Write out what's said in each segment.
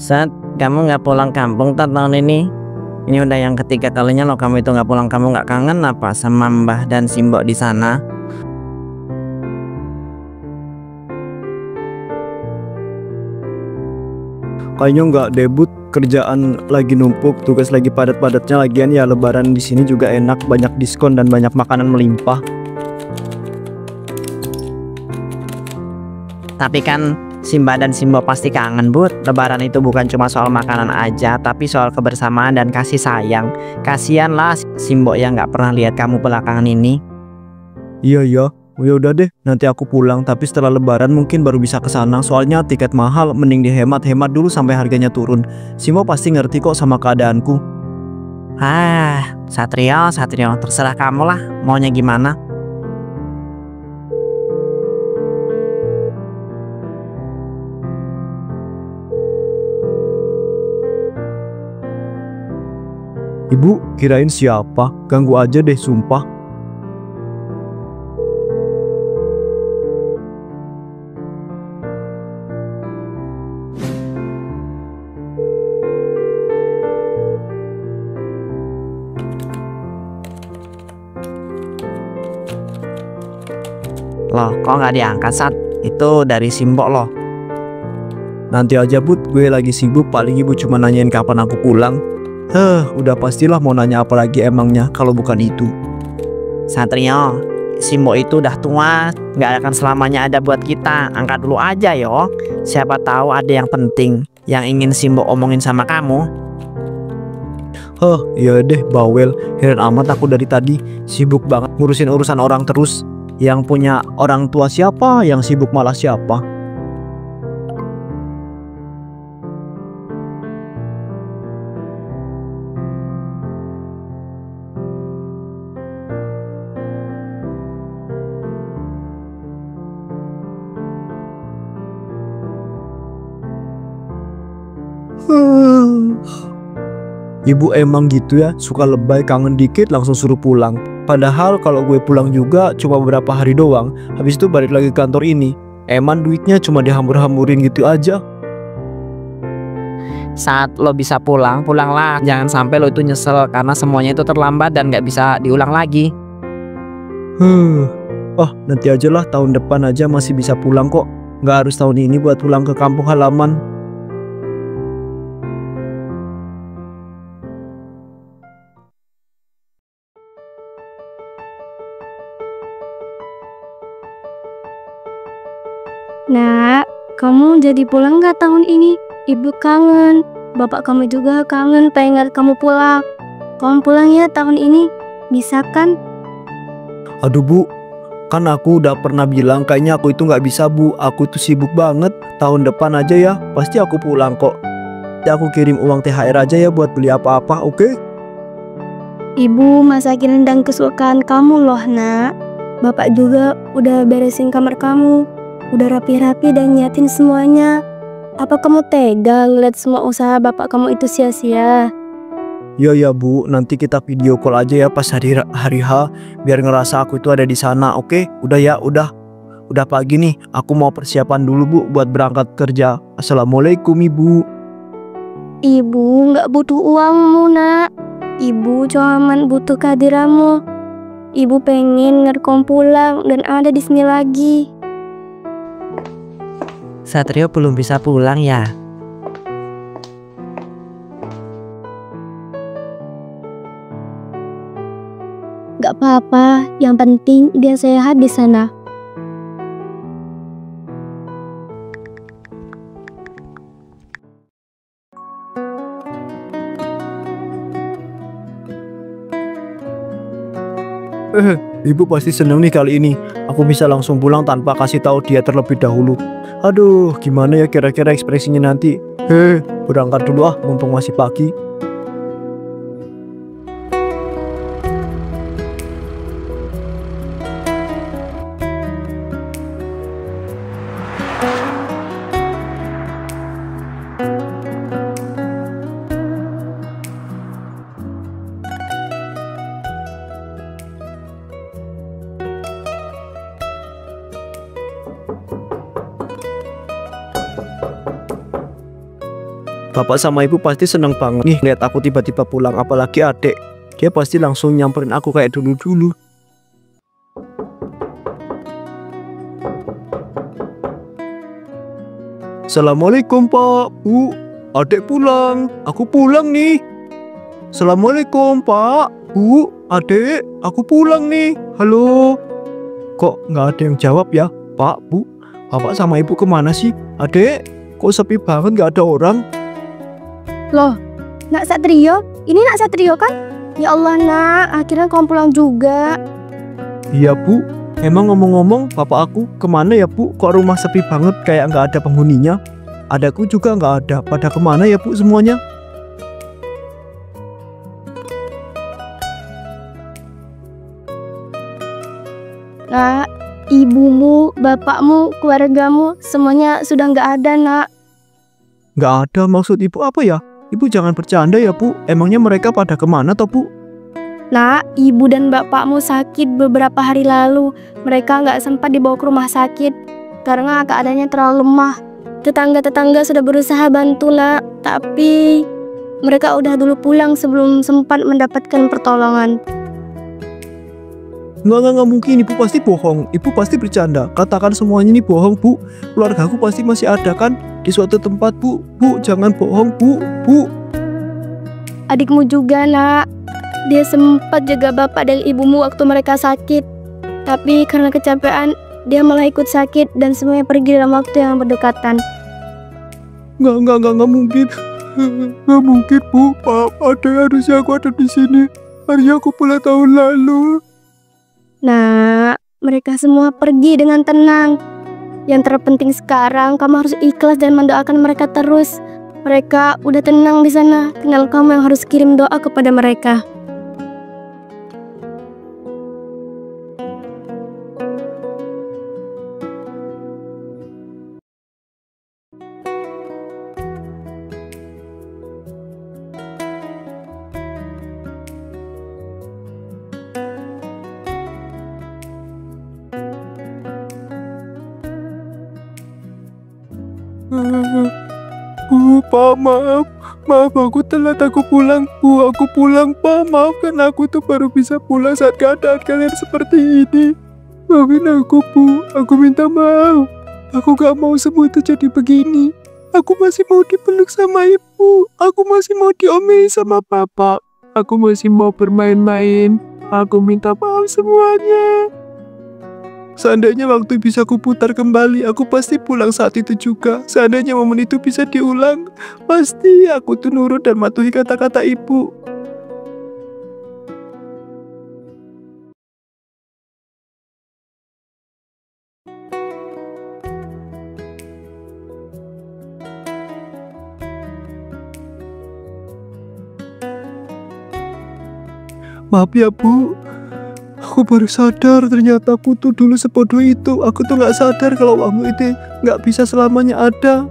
Sat, kamu nggak pulang kampung tahun ini? Ini udah yang ketiga kalinya loh kamu itu nggak pulang. Kamu nggak kangen apa sama Mbah dan Simbok di sana? Kayaknya nggak debut, kerjaan lagi numpuk, tugas lagi padat-padatnya, lagian ya lebaran di sini juga enak, banyak diskon dan banyak makanan melimpah. Tapi kan Simba dan Simbo pasti kangen, Bud. Lebaran itu bukan cuma soal makanan aja, tapi soal kebersamaan dan kasih sayang. Kasian lah Simbo yang nggak pernah lihat kamu belakangan ini. Iya ya, ya udah deh, nanti aku pulang, tapi setelah lebaran mungkin baru bisa ke sana, soalnya tiket mahal, mending dihemat-hemat dulu sampai harganya turun. Simo pasti ngerti kok sama keadaanku. Satrio, terserah kamu lah, maunya gimana. Ibu, kirain siapa? Ganggu aja deh, sumpah. Loh, kok nggak diangkat, Sat? Itu dari Simbo loh. Nanti aja, Bud, gue lagi sibuk, paling ibu cuma nanyain kapan aku pulang. Udah pastilah mau nanya apa lagi emangnya kalau bukan itu. Satrio, Simbo itu udah tua, nggak akan selamanya ada buat kita. Angkat dulu aja yo. Siapa tahu ada yang penting yang ingin Simbo omongin sama kamu. Iya deh, bawel. Heran amat aku dari tadi, sibuk banget ngurusin urusan orang terus. Yang punya orang tua siapa, yang sibuk malah siapa. Ibu emang gitu ya, suka lebay, kangen dikit langsung suruh pulang. Padahal kalau gue pulang juga cuma beberapa hari doang, habis itu balik lagi ke kantor ini. Emang duitnya cuma dihambur-hamburin gitu aja. Saat lo bisa pulang, pulanglah. Jangan sampai lo itu nyesel karena semuanya itu terlambat dan nggak bisa diulang lagi. Nanti aja lah, tahun depan aja masih bisa pulang kok. Nggak harus tahun ini buat pulang ke kampung halaman. Nak, kamu jadi pulang nggak tahun ini? Ibu kangen, bapak kamu juga kangen, pengen kamu pulang. Kamu pulang ya tahun ini, bisa kan? Aduh Bu, kan aku udah pernah bilang kayaknya aku itu nggak bisa Bu. Aku tuh sibuk banget. Tahun depan aja ya, pasti aku pulang kok. Nanti aku kirim uang THR aja ya buat beli apa-apa, oke? Ibu masakin rendang kesukaan kamu loh nak. Bapak juga udah beresin kamar kamu, udah rapi-rapi dan nyiapin semuanya. Apa kamu tega ngeliat semua usaha bapak kamu itu sia-sia? Ya Bu, nanti kita video call aja ya pas hari H, biar ngerasa aku itu ada di sana, oke? Udah ya, udah pagi nih. Aku mau persiapan dulu Bu buat berangkat kerja. Assalamualaikum Ibu. Ibu nggak butuh uangmu nak. Ibu cuman butuh kehadiranmu. Ibu pengen ngerkom pulang dan ada di sini lagi. Satrio belum bisa pulang ya? Gak apa-apa, yang penting dia sehat di sana. Ibu pasti seneng nih kali ini. Aku bisa langsung pulang tanpa kasih tahu dia terlebih dahulu. Aduh, gimana ya kira-kira ekspresinya nanti? Berangkat dulu mumpung masih pagi. Bapak sama ibu pasti seneng banget nih lihat aku tiba-tiba pulang, apalagi adik. Dia pasti langsung nyamperin aku kayak dulu-dulu. Assalamualaikum Pak, Bu. Adik pulang, aku pulang nih. Assalamualaikum Pak, Bu, adik, aku pulang nih. Halo. Kok nggak ada yang jawab ya? Pak, Bu, Bapak sama Ibu kemana sih? Adik, kok sepi banget nggak ada orang? Loh, Nak Satrio? Ini Nak Satrio kan? Ya Allah Nak, akhirnya kamu pulang juga. Iya Bu, emang ngomong-ngomong Bapak aku kemana ya Bu? Kok rumah sepi banget kayak nggak ada penghuninya? Adaku juga nggak ada, pada kemana ya Bu semuanya? Nak, ibumu, bapakmu, keluargamu, semuanya sudah nggak ada Nak. Nggak ada, maksud Ibu apa ya? Ibu jangan bercanda ya Bu, emangnya mereka pada kemana toh Bu? Nak, ibu dan bapakmu sakit beberapa hari lalu. Mereka nggak sempat dibawa ke rumah sakit karena keadaannya terlalu lemah. Tetangga-tetangga sudah berusaha bantu Nak, tapi mereka udah dulu pulang sebelum sempat mendapatkan pertolongan. Nggak mungkin, Ibu pasti bohong. Ibu pasti bercanda. Katakan semuanya ini bohong Bu. Keluarga aku pasti masih ada kan di suatu tempat Bu. Bu, jangan bohong Bu. Bu. Adikmu juga Nak, dia sempat jaga bapak dan ibumu waktu mereka sakit. Tapi karena kecapean, dia malah ikut sakit dan semuanya pergi dalam waktu yang berdekatan. Nggak mungkin. Nggak mungkin Bu. Maaf, harusnya aku ada di sini. Harusnya aku pulang tahun lalu. Nah, mereka semua pergi dengan tenang. Yang terpenting sekarang kamu harus ikhlas dan mendoakan mereka terus. Mereka udah tenang di sana. Tinggal kamu yang harus kirim doa kepada mereka. Bu, Pak, maaf aku telat, aku pulang Bu, aku pulang Pak, maafkan aku tuh baru bisa pulang saat keadaan kalian seperti ini. Maafin aku Bu, aku minta maaf. Aku gak mau semua itu jadi begini. Aku masih mau dipeluk sama ibu, aku masih mau diomeli sama bapak, aku masih mau bermain-main. Aku minta maaf semuanya. Seandainya waktu bisa kuputar kembali, aku pasti pulang saat itu juga. Seandainya momen itu bisa diulang, pasti aku tuh nurut dan matuhi kata-kata ibu. Maaf ya Bu, aku baru sadar ternyata aku tuh dulu sebodoh itu. Aku tuh gak sadar kalau uang itu gak bisa selamanya ada.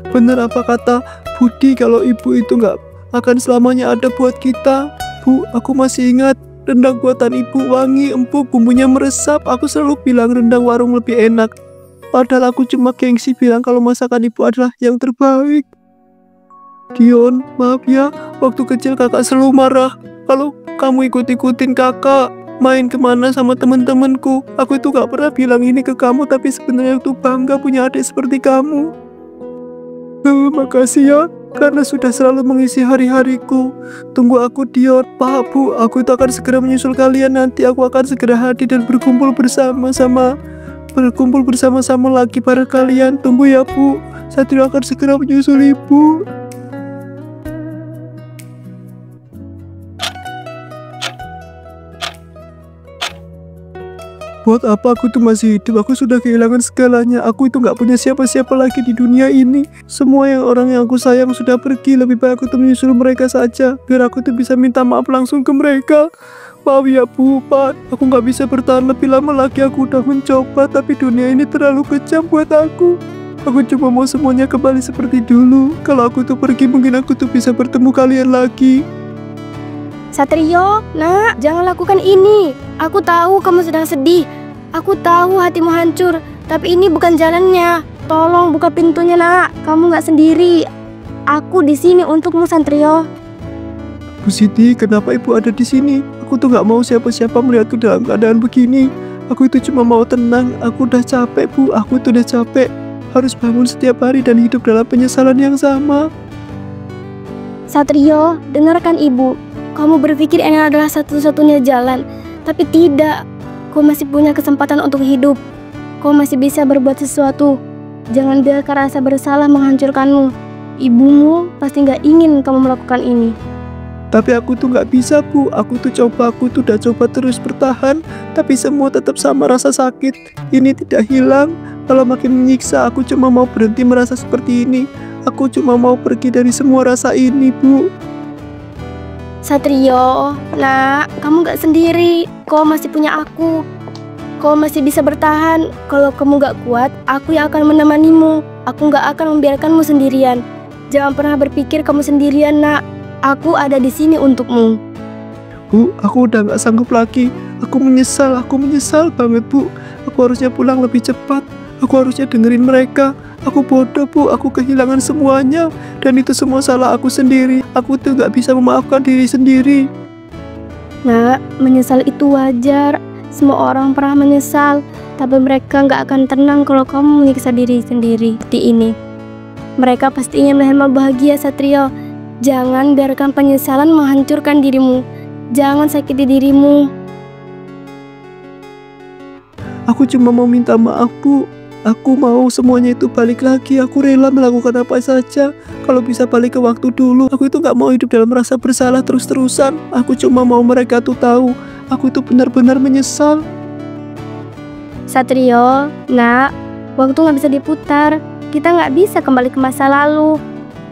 Bener apa kata Budi, kalau ibu itu gak akan selamanya ada buat kita. Bu, aku masih ingat rendang buatan ibu wangi, empuk, bumbunya meresap. Aku selalu bilang rendang warung lebih enak. Padahal aku cuma gengsi bilang kalau masakan ibu adalah yang terbaik. Dion, maaf ya, waktu kecil kakak selalu marah kalau kamu ikut-ikutin kakak main kemana sama temen-temenku. Aku itu gak pernah bilang ini ke kamu, tapi sebenarnya aku bangga punya adik seperti kamu. Makasih ya, karena sudah selalu mengisi hari-hariku. Tunggu aku Dion. Pak, Bu, aku itu akan segera menyusul kalian. Nanti aku akan segera hadir dan berkumpul bersama-sama lagi para kalian. Tunggu ya Bu, Satrio akan segera menyusul ibu. Buat apa aku tuh masih hidup? Aku sudah kehilangan segalanya. Aku itu gak punya siapa-siapa lagi di dunia ini. Semua orang yang aku sayang sudah pergi. Lebih baik aku tuh menyusul mereka saja, biar aku tuh bisa minta maaf langsung ke mereka. Maaf ya Bu, Pak, aku gak bisa bertahan lebih lama lagi. Aku udah mencoba, tapi dunia ini terlalu kejam buat aku. Aku cuma mau semuanya kembali seperti dulu. Kalau aku tuh pergi, mungkin aku tuh bisa bertemu kalian lagi. Satrio, Nak, jangan lakukan ini. Aku tahu kamu sedang sedih. Aku tahu hatimu hancur. Tapi ini bukan jalannya. Tolong buka pintunya, Nak. Kamu gak sendiri. Aku di sini untukmu, Satrio. Bu Siti, kenapa ibu ada di sini? Aku tuh gak mau siapa-siapa melihatku dalam keadaan begini. Aku itu cuma mau tenang. Aku udah capek, Bu. Aku tuh udah capek. Harus bangun setiap hari dan hidup dalam penyesalan yang sama. Satrio, dengarkan ibu. Kamu berpikir ini adalah satu-satunya jalan. Tapi tidak. Kau masih punya kesempatan untuk hidup. Kau masih bisa berbuat sesuatu. Jangan biarkan rasa bersalah menghancurkanmu. Ibumu pasti gak ingin kamu melakukan ini. Tapi aku tuh gak bisa, Bu. Aku tuh udah coba terus bertahan. Tapi semua tetap sama rasa sakit. Ini tidak hilang. Kalau makin menyiksa, aku cuma mau berhenti merasa seperti ini. Aku cuma mau pergi dari semua rasa ini, Bu. Satrio, nak, kamu gak sendiri. Kau masih punya aku. Kau masih bisa bertahan. Kalau kamu gak kuat, aku yang akan menemanimu. Aku gak akan membiarkanmu sendirian. Jangan pernah berpikir kamu sendirian, nak. Aku ada di sini untukmu. Bu, aku udah gak sanggup lagi. Aku menyesal banget, Bu. Aku harusnya pulang lebih cepat. Aku harusnya dengerin mereka. Aku bodoh, Bu. Aku kehilangan semuanya. Dan itu semua salah aku sendiri. Aku tuh gak bisa memaafkan diri sendiri. Nak, menyesal itu wajar. Semua orang pernah menyesal. Tapi mereka gak akan tenang kalau kamu menyiksa diri sendiri seperti ini. Mereka pasti ingin melihatmu bahagia, Satrio. Jangan biarkan penyesalan menghancurkan dirimu. Jangan sakiti dirimu. Aku cuma mau minta maaf, Bu. Aku mau semuanya itu balik lagi. Aku rela melakukan apa saja. Kalau bisa balik ke waktu dulu. Aku itu gak mau hidup dalam rasa bersalah terus-terusan. Aku cuma mau mereka tuh tahu. Aku itu benar-benar menyesal. Satrio, nak, waktu gak bisa diputar. Kita gak bisa kembali ke masa lalu.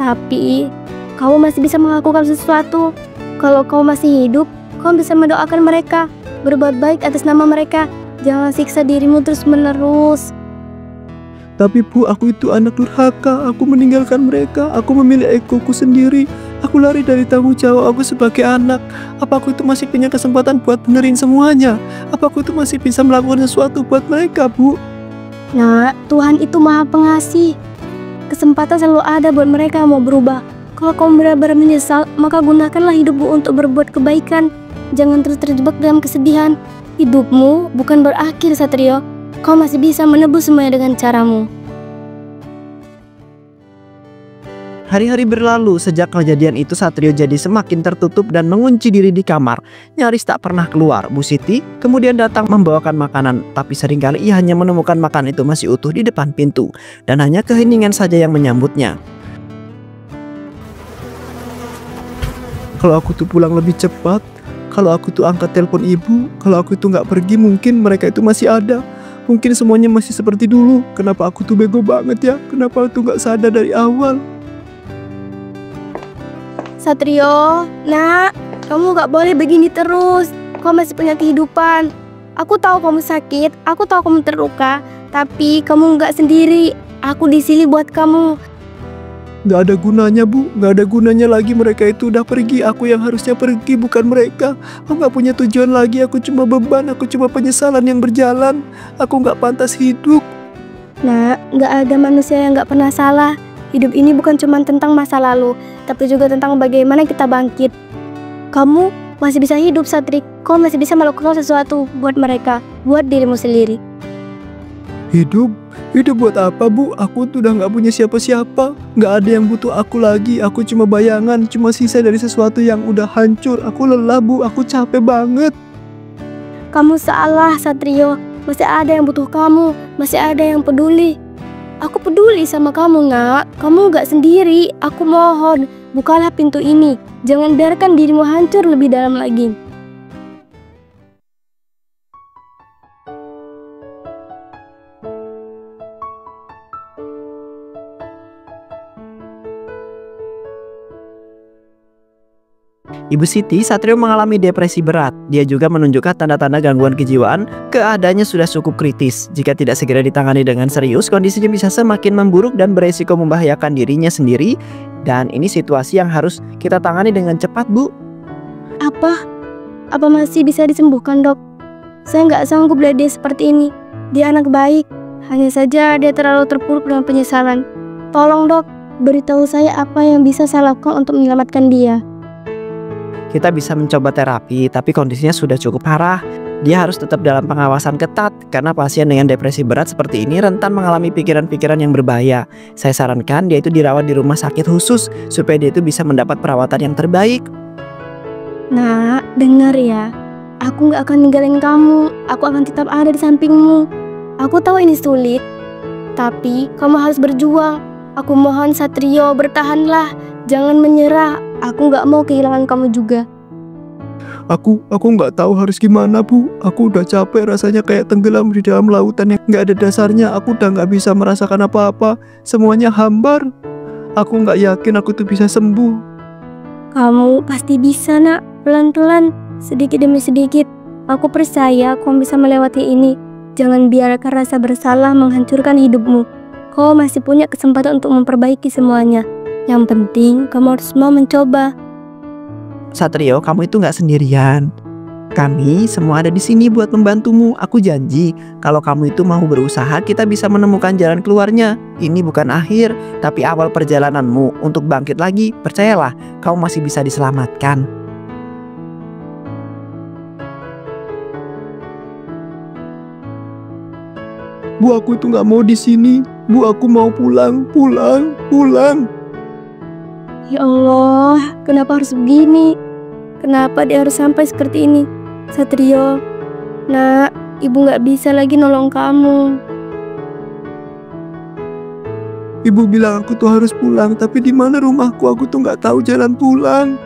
Tapi kamu masih bisa melakukan sesuatu. Kalau kamu masih hidup, kamu bisa mendoakan mereka, berbuat baik atas nama mereka. Jangan siksa dirimu terus-menerus. Tapi Bu, aku itu anak durhaka. Aku meninggalkan mereka. Aku memilih egoku sendiri. Aku lari dari tanggung jawab aku sebagai anak. Apa aku itu masih punya kesempatan buat benerin semuanya? Apa aku itu masih bisa melakukan sesuatu buat mereka, Bu? Nah, Tuhan itu maha pengasih. Kesempatan selalu ada buat mereka yang mau berubah. Kalau kamu benar-benar menyesal, maka gunakanlah hidupmu untuk berbuat kebaikan. Jangan terus terjebak dalam kesedihan. Hidupmu bukan berakhir, Satrio. Kau masih bisa menebus semuanya dengan caramu. Hari-hari berlalu, sejak kejadian itu Satrio jadi semakin tertutup dan mengunci diri di kamar. Nyaris tak pernah keluar. Bu Siti kemudian datang membawakan makanan, tapi seringkali ia hanya menemukan makanan itu masih utuh di depan pintu. Dan hanya keheningan saja yang menyambutnya. Kalau aku tuh pulang lebih cepat, kalau aku tuh angkat telepon ibu, kalau aku tuh gak pergi, mungkin mereka itu masih ada. Mungkin semuanya masih seperti dulu. Kenapa aku tuh bego banget ya? Kenapa aku tuh gak sadar dari awal? Satrio, nak, kamu gak boleh begini terus. Kau masih punya kehidupan. Aku tahu kamu sakit, aku tahu kamu terluka, tapi kamu gak sendiri. Aku di sini buat kamu. Gak ada gunanya, Bu. Gak ada gunanya lagi, mereka itu udah pergi. Aku yang harusnya pergi, bukan mereka. Aku gak punya tujuan lagi. Aku cuma beban. Aku cuma penyesalan yang berjalan. Aku gak pantas hidup. Nah, gak ada manusia yang gak pernah salah. Hidup ini bukan cuma tentang masa lalu, tapi juga tentang bagaimana kita bangkit. Kamu masih bisa hidup, Satri. Kau masih bisa melakukan sesuatu buat mereka, buat dirimu sendiri. Hidup? Hidup buat apa, Bu? Aku tuh udah gak punya siapa-siapa. Gak ada yang butuh aku lagi. Aku cuma bayangan, cuma sisa dari sesuatu yang udah hancur. Aku lelah, Bu. Aku capek banget. Kamu salah, Satrio. Masih ada yang butuh kamu. Masih ada yang peduli. Aku peduli sama kamu, nak. Kamu gak sendiri. Aku mohon, bukalah pintu ini. Jangan biarkan dirimu hancur lebih dalam lagi. Ibu Siti, Satrio mengalami depresi berat. Dia juga menunjukkan tanda-tanda gangguan kejiwaan. Keadaannya sudah cukup kritis. Jika tidak segera ditangani dengan serius, kondisinya bisa semakin memburuk dan beresiko membahayakan dirinya sendiri. Dan ini situasi yang harus kita tangani dengan cepat, Bu. Apa masih bisa disembuhkan, dok? Saya nggak sanggup lihat dia seperti ini. Dia anak baik. Hanya saja dia terlalu terpuruk dengan penyesalan. Tolong, dok. beritahu saya apa yang bisa saya lakukan untuk menyelamatkan dia. Kita bisa mencoba terapi, tapi kondisinya sudah cukup parah. Dia harus tetap dalam pengawasan ketat karena pasien dengan depresi berat seperti ini rentan mengalami pikiran-pikiran yang berbahaya. Saya sarankan dia itu dirawat di rumah sakit khusus supaya dia itu bisa mendapat perawatan yang terbaik. Nak, dengar ya. Aku gak akan ninggalin kamu. Aku akan tetap ada di sampingmu. Aku tahu ini sulit, tapi kamu harus berjuang. Aku mohon Satrio, bertahanlah. Jangan menyerah. Aku gak mau kehilangan kamu juga. Aku nggak tahu harus gimana, Bu. Aku udah capek rasanya kayak tenggelam di dalam lautan yang nggak ada dasarnya. Aku udah nggak bisa merasakan apa-apa. Semuanya hambar. Aku nggak yakin aku tuh bisa sembuh. Kamu pasti bisa, Nak. Pelan-pelan, sedikit demi sedikit. Aku percaya kamu bisa melewati ini. Jangan biarkan rasa bersalah menghancurkan hidupmu. Kau masih punya kesempatan untuk memperbaiki semuanya. Yang penting, kamu harus mau mencoba. Satrio, kamu itu nggak sendirian. Kami semua ada di sini buat membantumu. Aku janji, kalau kamu itu mau berusaha, kita bisa menemukan jalan keluarnya. Ini bukan akhir, tapi awal perjalananmu untuk bangkit lagi. Percayalah, kamu masih bisa diselamatkan. Bu, aku itu nggak mau di sini. Bu, aku mau pulang. Ya Allah, kenapa harus begini? Kenapa dia harus sampai seperti ini? Satrio, Nak, ibu gak bisa lagi nolong kamu. Ibu bilang aku tuh harus pulang, tapi di mana rumahku? Aku tuh nggak tahu jalan pulang.